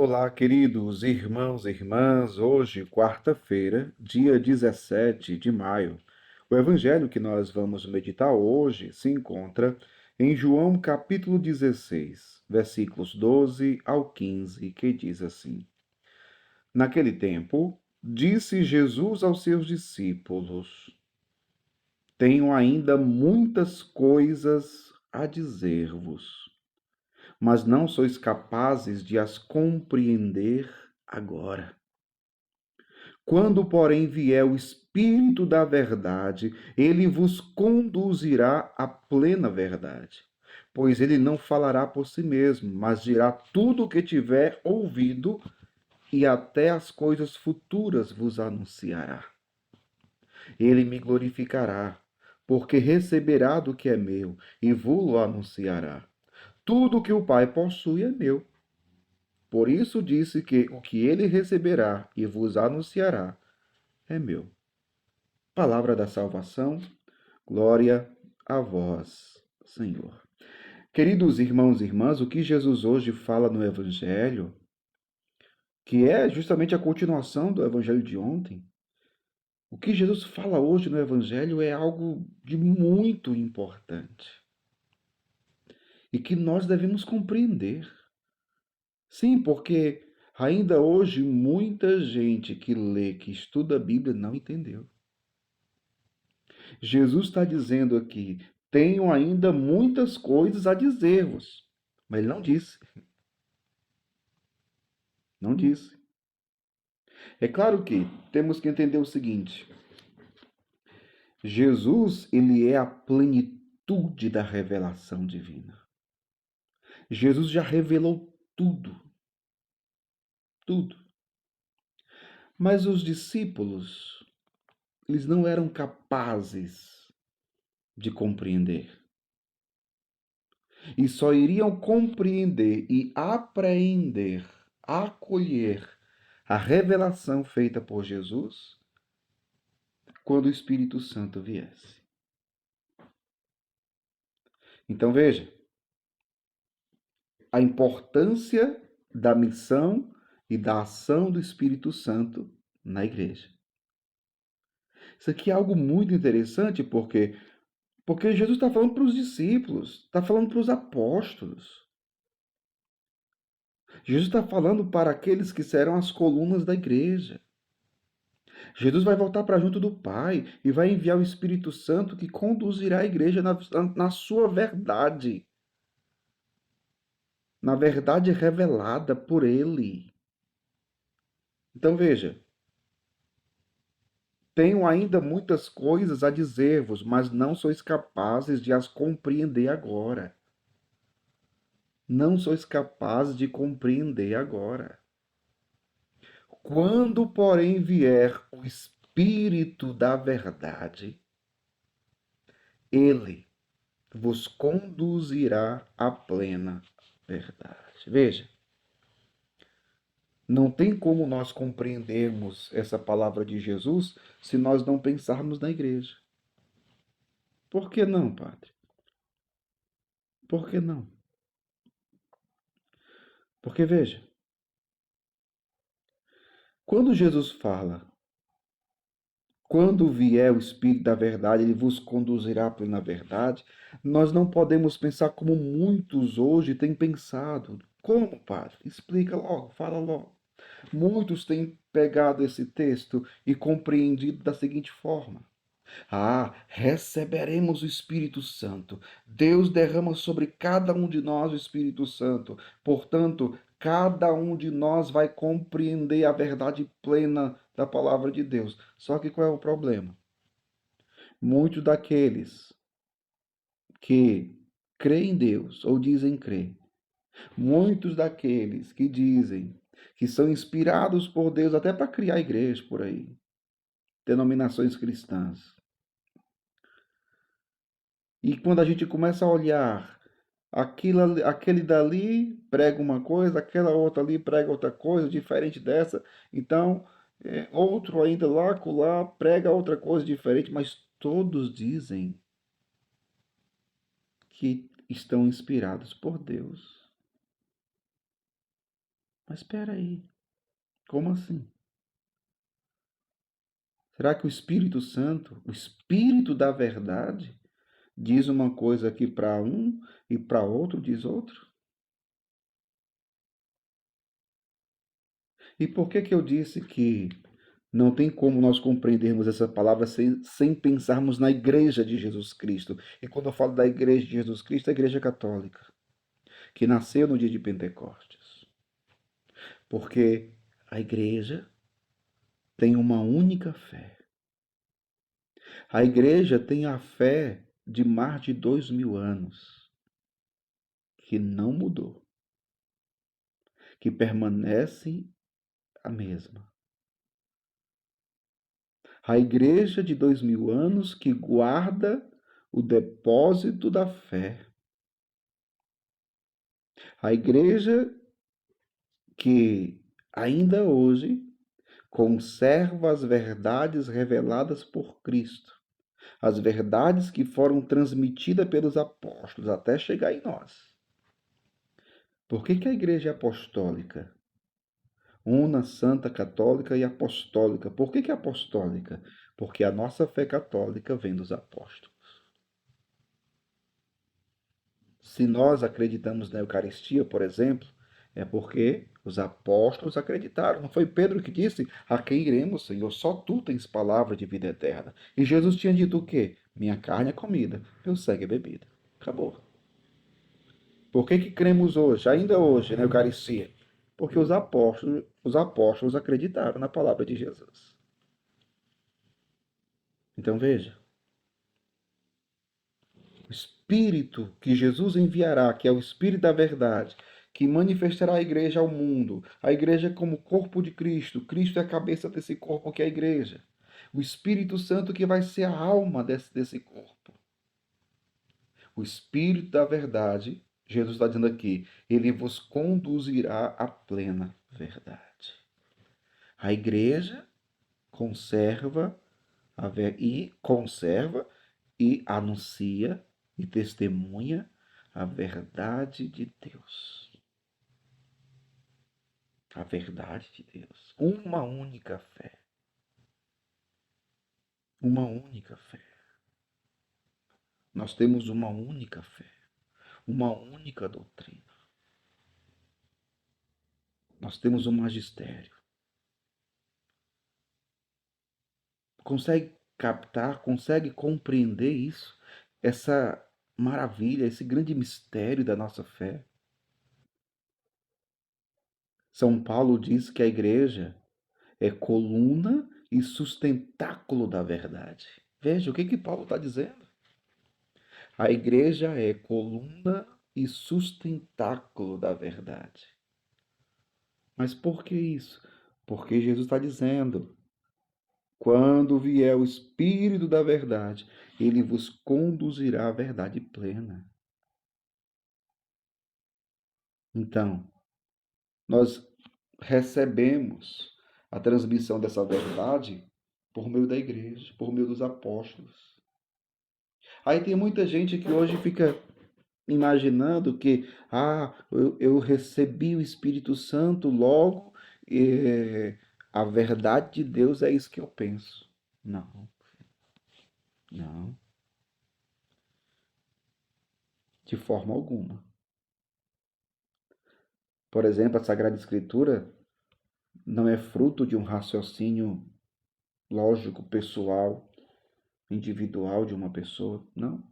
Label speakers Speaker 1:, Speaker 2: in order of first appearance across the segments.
Speaker 1: Olá, queridos irmãos e irmãs. Hoje, quarta-feira, dia 17 de maio. O evangelho que nós vamos meditar hoje se encontra em João capítulo 16, versículos 12 ao 15, que diz assim: Naquele tempo, disse Jesus aos seus discípulos: Tenho ainda muitas coisas a dizer-vos, mas não sois capazes de as compreender agora. Quando, porém, vier o Espírito da verdade, ele vos conduzirá à plena verdade. Pois ele não falará por si mesmo, mas dirá tudo o que tiver ouvido, e até as coisas futuras vos anunciará. Ele me glorificará, porque receberá do que é meu, e vos-lo anunciará. Tudo o que o Pai possui é meu. Por isso disse que o que ele receberá e vos anunciará é meu. Palavra da salvação, glória a vós, Senhor. Queridos irmãos e irmãs, o que Jesus hoje fala no Evangelho, que é justamente a continuação do Evangelho de ontem, o que Jesus fala hoje no Evangelho é algo de muito importante e que nós devemos compreender. Sim, porque ainda hoje muita gente que lê, que estuda a Bíblia, não entendeu. Jesus está dizendo aqui: tenho ainda muitas coisas a dizer-vos. Mas ele não disse. Não disse. É claro que temos que entender o seguinte: Jesus, ele é a plenitude da revelação divina. Jesus já revelou tudo, tudo. Mas os discípulos, eles não eram capazes de compreender. E só iriam compreender e apreender, acolher a revelação feita por Jesus quando o Espírito Santo viesse. Então veja, a importância da missão e da ação do Espírito Santo na igreja. Isso aqui é algo muito interessante porque Jesus está falando para os discípulos, está falando para os apóstolos. Jesus está falando para aqueles que serão as colunas da igreja. Jesus vai voltar para junto do Pai e vai enviar o Espírito Santo que conduzirá a igreja na sua verdade. Na verdade revelada por Ele. Então veja, tenho ainda muitas coisas a dizer-vos, mas não sois capazes de as compreender agora. Não sois capazes de compreender agora. Quando, porém, vier o Espírito da verdade, ele vos conduzirá à plena verdade. Veja, não tem como nós compreendermos essa palavra de Jesus se nós não pensarmos na igreja. Por que não, padre? Por que não? Porque veja, quando Jesus fala, quando vier o Espírito da verdade, ele vos conduzirá à plena verdade, nós não podemos pensar como muitos hoje têm pensado. Como, padre? Explica logo, fala logo. Muitos têm pegado esse texto e compreendido da seguinte forma: ah, receberemos o Espírito Santo. Deus derrama sobre cada um de nós o Espírito Santo. Portanto, cada um de nós vai compreender a verdade plena da palavra de Deus. Só que qual é o problema? Muitos daqueles que creem em Deus ou dizem crer, muitos daqueles que dizem que são inspirados por Deus até para criar igreja por aí, denominações cristãs. E quando a gente começa a olhar aquele dali prega uma coisa, aquela outra ali prega outra coisa, diferente dessa, então outro ainda lá, acolá, prega outra coisa diferente, mas todos dizem que estão inspirados por Deus. Mas espera aí, como assim? Será que o Espírito Santo, o Espírito da verdade, diz uma coisa aqui para um e para outro diz outro? E por que que eu disse que não tem como nós compreendermos essa palavra sem pensarmos na igreja de Jesus Cristo? E quando eu falo da igreja de Jesus Cristo, é a igreja católica, que nasceu no dia de Pentecostes. Porque a igreja tem uma única fé. A igreja tem a fé de mais de 2000 anos, que não mudou, que permanece a mesma. A igreja de 2000 anos que guarda o depósito da fé. A igreja que ainda hoje conserva as verdades reveladas por Cristo, as verdades que foram transmitidas pelos apóstolos até chegar em nós. Por que que a igreja é apostólica? Una, santa, católica e apostólica. Por que que é apostólica? Porque a nossa fé católica vem dos apóstolos. Se nós acreditamos na Eucaristia, por exemplo, é porque os apóstolos acreditaram. Não foi Pedro que disse: A quem iremos, Senhor? Só tu tens palavra de vida eterna. E Jesus tinha dito o quê? Minha carne é comida, meu sangue é bebida. Acabou. Por que que cremos hoje, ainda hoje, na Eucaristia? Porque os apóstolos acreditaram na palavra de Jesus. Então veja, o Espírito que Jesus enviará, que é o Espírito da verdade, que manifestará a igreja ao mundo, a igreja como corpo de Cristo, Cristo é a cabeça desse corpo que é a igreja. O Espírito Santo que vai ser a alma desse corpo. O Espírito da verdade, Jesus está dizendo aqui, ele vos conduzirá à plena verdade. A igreja conserva e anuncia e testemunha a verdade de Deus. A verdade de Deus. Uma única fé. Uma única fé. Nós temos uma única fé. Uma única doutrina. Nós temos um magistério. Consegue captar, consegue compreender isso? Essa maravilha, esse grande mistério da nossa fé? São Paulo diz que a igreja é coluna e sustentáculo da verdade. Veja o que Paulo está dizendo. A igreja é coluna e sustentáculo da verdade. Mas por que isso? Porque Jesus está dizendo: quando vier o Espírito da verdade, ele vos conduzirá à verdade plena. Então, nós recebemos a transmissão dessa verdade por meio da igreja, por meio dos apóstolos. Aí tem muita gente que hoje fica imaginando que, eu recebi o Espírito Santo, logo a verdade de Deus é isso que eu penso. Não, não, de forma alguma. Por exemplo, a Sagrada Escritura não é fruto de um raciocínio lógico, pessoal, individual de uma pessoa. Não.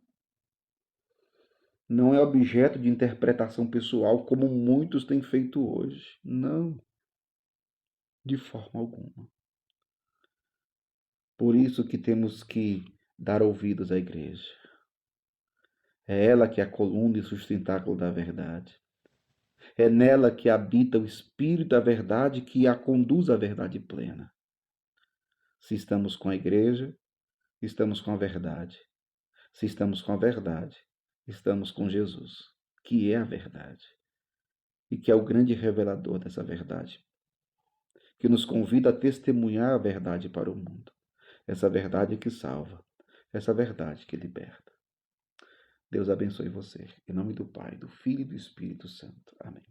Speaker 1: Não é objeto de interpretação pessoal como muitos têm feito hoje. Não, de forma alguma. Por isso que temos que dar ouvidos à igreja. É ela que é a coluna e sustentáculo da verdade. É nela que habita o Espírito da verdade que a conduz à verdade plena. Se estamos com a igreja, estamos com a verdade. Se estamos com a verdade, estamos com Jesus, que é a verdade e que é o grande revelador dessa verdade, que nos convida a testemunhar a verdade para o mundo. Essa verdade que salva, essa verdade que liberta. Deus abençoe você. Em nome do Pai, do Filho e do Espírito Santo. Amém.